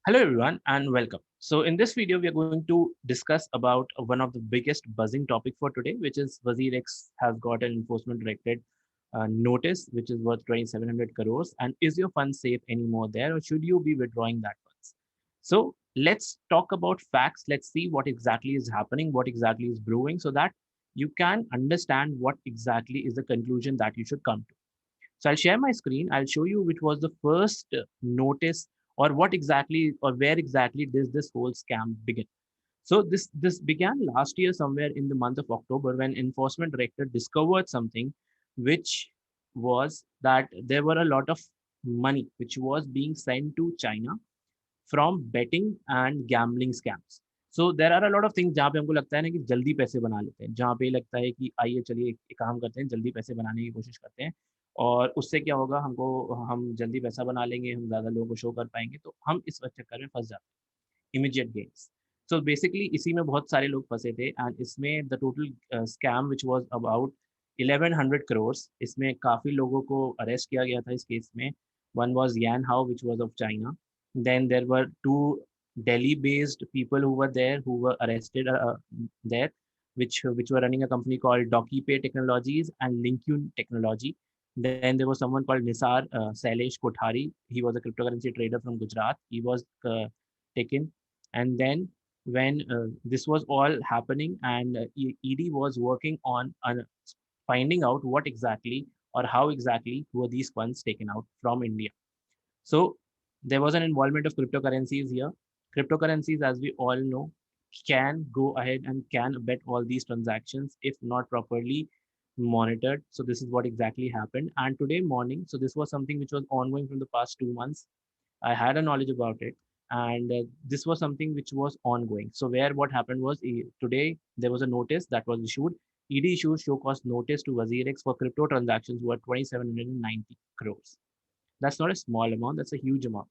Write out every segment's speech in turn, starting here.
Hello everyone and welcome. So in this video we are going to discuss about one of the biggest buzzing topic for today, which is WazirX has got an enforcement directed notice which is worth 2700 crores, and is your fund safe anymore there, or should you be withdrawing that funds? So let's talk about facts. Let's see what exactly is happening, what exactly is brewing, so that you can understand what exactly is the conclusion that you should come to. So I'll share my screen. I'll show you which was the first notice, or what exactly, or where exactly does this whole scam begin. So this began last year somewhere in the month of October, when enforcement director discovered something, which was that there were a lot of money which was being sent to China from betting and gambling scams. So there are a lot of things जहाँ पे हमको लगता है ना कि जल्दी पैसे बना लेते हैं, जहाँ पे लगता है कि आइए चलिए एक काम करते हैं, जल्दी पैसे बनाने की कोशिश करते हैं, और उससे क्या होगा, हमको हम जल्दी पैसा बना लेंगे, हम ज़्यादा लोगों को शो कर पाएंगे, तो हम इस चक्कर में फंस जाते हैं, इमीडिएट गेन्स. सो बेसिकली इसी में बहुत सारे लोग फंसे थे, एंड इसमें the total scam which was about 1100 crores. इसमें काफ़ी लोगों को अरेस्ट किया गया था इस केस में. One was Yan Hao, which was of China. Then there were two Delhi-based people who were there, who were arrested there, which were running a company called DocuPay Technologies and Linkyun Technology. Then there was someone called Nisar Sailesh Kothari. He was a cryptocurrency trader from Gujarat. He was taken. And then when this was all happening, and ED was working on finding out what exactly or how exactly were these funds taken out from India. So there was an involvement of cryptocurrencies here. Cryptocurrencies, as we all know, can go ahead and can bet all these transactions if not properly monitored. So this is what exactly happened. And today morning, so this was something which was ongoing from the past 2 months. I had a knowledge about it, and this was something which was ongoing. So where what happened was, today there was a notice that was issued. ED issued show cause notice to WazirX for crypto transactions worth 2790 crores. That's not a small amount, that's a huge amount.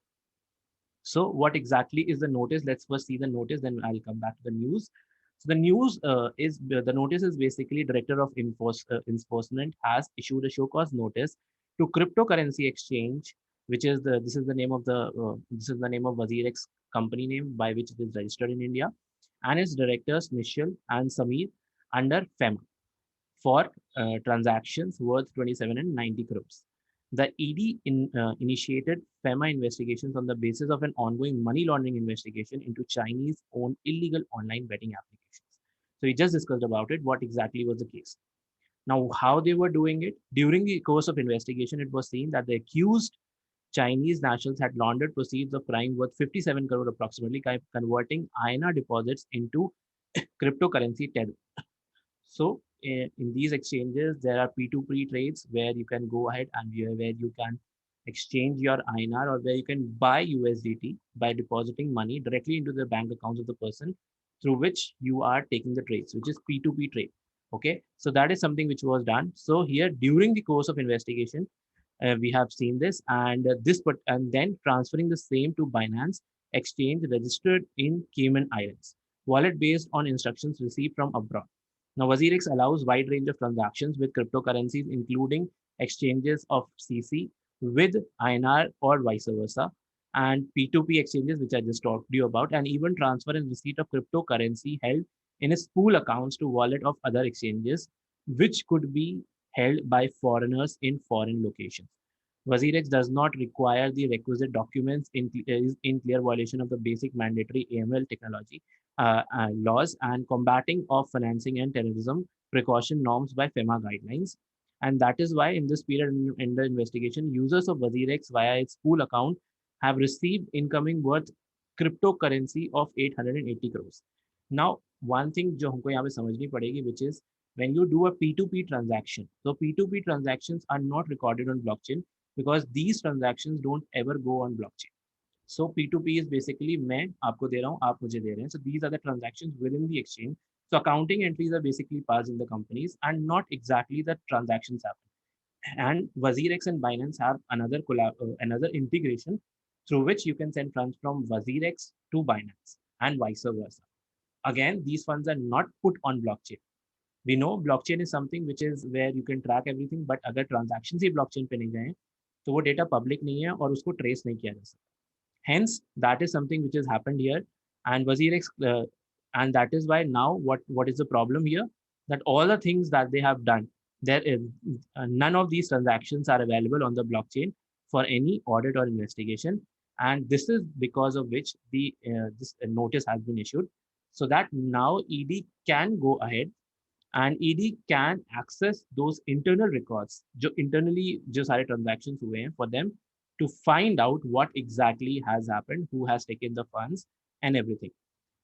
So what exactly is the notice? Let's first see the notice, then I'll come back to the news. So the news is the notice is basically Director of Enforcement has issued a show cause notice to cryptocurrency exchange, which is the this is the name of WazirX company name by which it is registered in India, and its directors Nishal and Samir under FEMA for transactions worth 27 and 90 crores. The ED initiated FEMA investigations on the basis of an ongoing money laundering investigation into Chinese owned illegal online betting applications. So we just discussed about it, what exactly was the case. Now, how they were doing it? During the course of investigation, it was seen that the accused Chinese nationals had laundered proceeds of crime worth 57 crore approximately, converting INR deposits into cryptocurrency terror. So in these exchanges, there are P2P trades where you can go ahead and where you can exchange your INR, or where you can buy USDT by depositing money directly into the bank accounts of the person through which you are taking the trades, which is P2P trade. Okay, so that is something which was done. So here during the course of investigation, we have seen this, and and then transferring the same to Binance exchange registered in Cayman Islands, wallet based on instructions received from abroad. Now, WazirX allows wide range of transactions with cryptocurrencies, including exchanges of CC with INR or vice versa, and P2P exchanges, which I just talked to you about, and even transfer and receipt of cryptocurrency held in its pool accounts to wallet of other exchanges, which could be held by foreigners in foreign locations. WazirX does not require the requisite documents is in clear violation of the basic mandatory AML technology laws and combating of financing and terrorism precaution norms by FEMA guidelines. And that is why in this period in the investigation, users of WazirX via its pool account have received incoming worth cryptocurrency of 880 crores. Now, one thing जो हमको यहाँ पे समझनी पड़ेगी, which is when you do a P2P transaction, so P2P transactions are not recorded on blockchain because these transactions don't ever go on blockchain. So P2P is basically मैं आपको दे रहा हूँ, आप मुझे दे रहे हैं. So these are the transactions within the exchange. So accounting entries are basically passed in the companies and not exactly the transactions happen. And WazirX and Binance have another integration through which you can send funds from WazirX to Binance and vice versa. Again, these funds are not put on blockchain. We know blockchain is something which is where you can track everything, but अगर transactions ही blockchain पे नहीं गए तो वो data public नहीं है और उसको trace नहीं किया जा सकता. Hence, that is something which has happened here, and WazirX, and that is why now what is the problem here? That all the things that they have done, there is none of these transactions are available on the blockchain for any audit or investigation, and this is because of which the this notice has been issued, so that now ED can go ahead and ED can access those internal records, जो internally जो सारे transactions हुए हैं for them to find out what exactly has happened, who has taken the funds and everything.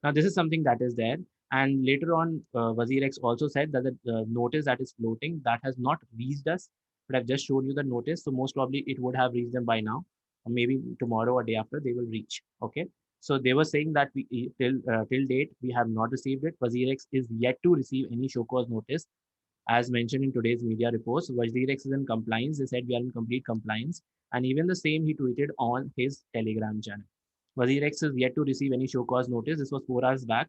Now, this is something that is there. And later on, WazirX also said that the notice that is floating that has not reached us, but I've just showed you the notice. So most probably it would have reached them by now, or maybe tomorrow or day after they will reach. Okay. So they were saying that we till date we have not received it. WazirX is yet to receive any show cause notice, as mentioned in today's media reports. WazirX is in compliance. They said we are in complete compliance, and even the same he tweeted on his Telegram channel. WazirX is yet to receive any show cause notice. This was 4 hours back.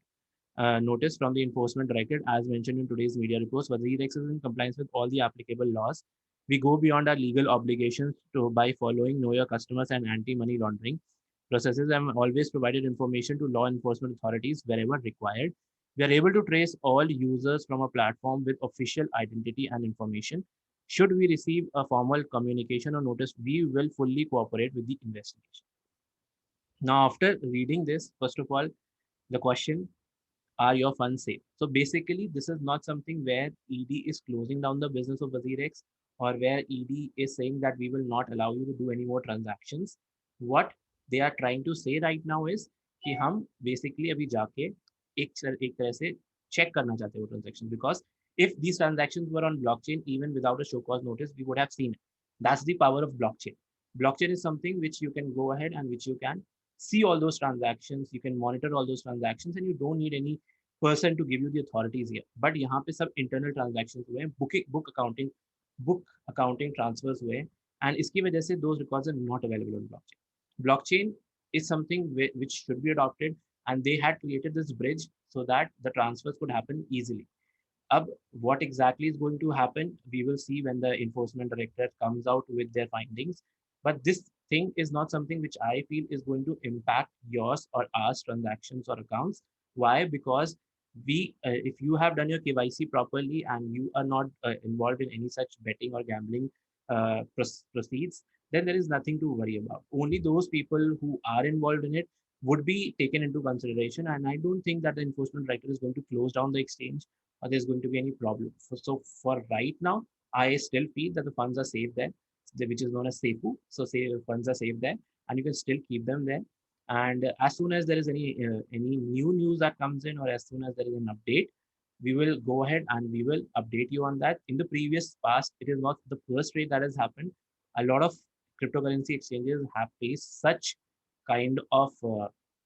Notice from the enforcement directorate, as mentioned in today's media reports. WazirX is in compliance with all the applicable laws. We go beyond our legal obligations by following Know Your Customers and anti-money laundering processes, and always provided information to law enforcement authorities wherever required. We are able to trace all users from a platform with official identity and information. Should we receive a formal communication or notice, we will fully cooperate with the investigation. Now, after reading this, first of all, the question, are your funds safe? So basically, this is not something where ED is closing down the business of WazirX, or where ED is saying that we will not allow you to do any more transactions. What they are trying to say right now is कि हम basically अभी जाके एक तरह से check करना चाहते हैं वो transaction, because if these transactions were on blockchain, even without a show cause notice, we would have seen it. That's the power of blockchain. Blockchain is something which you can go ahead and which you can see all those transactions, you can monitor all those transactions, and you don't need any person to give you the authorities here. But यहाँ पे सब internal transactions हुए हैं, book accounting transfers हुए हैं, and इसकी वजह से those records are not available on blockchain. Blockchain is something which should be adopted, and they had created this bridge so that the transfers could happen easily. What exactly is going to happen, we will see when the enforcement director comes out with their findings. But this thing is not something which I feel is going to impact yours or ours transactions or accounts. Why? Because if you have done your KYC properly and you are not involved in any such betting or gambling proceeds, then there is nothing to worry about. Only those people who are involved in it would be taken into consideration. And I don't think that the enforcement director is going to close down the exchange, or there's going to be any problem. So for right now, I still feel that the funds are safe there, which is known as SAFU. So say funds are safe there, and you can still keep them there. And as soon as there is any new news that comes in, or as soon as there is an update, we will go ahead and we will update you on that. In the previous past, it is not the first rate that has happened. A lot of cryptocurrency exchanges have faced such kind of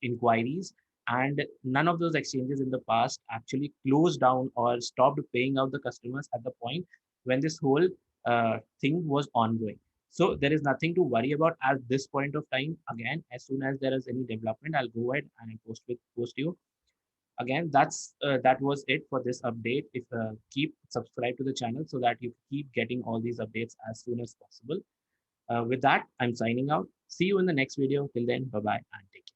inquiries, and none of those exchanges in the past actually closed down or stopped paying out the customers at the point when this whole thing was ongoing. So there is nothing to worry about at this point of time. Again, as soon as there is any development, I'll go ahead and post you. Again, that was it for this update. If keep subscribe to the channel so that you keep getting all these updates as soon as possible. With that, I'm signing out. See you in the next video. Till then, bye bye and take care.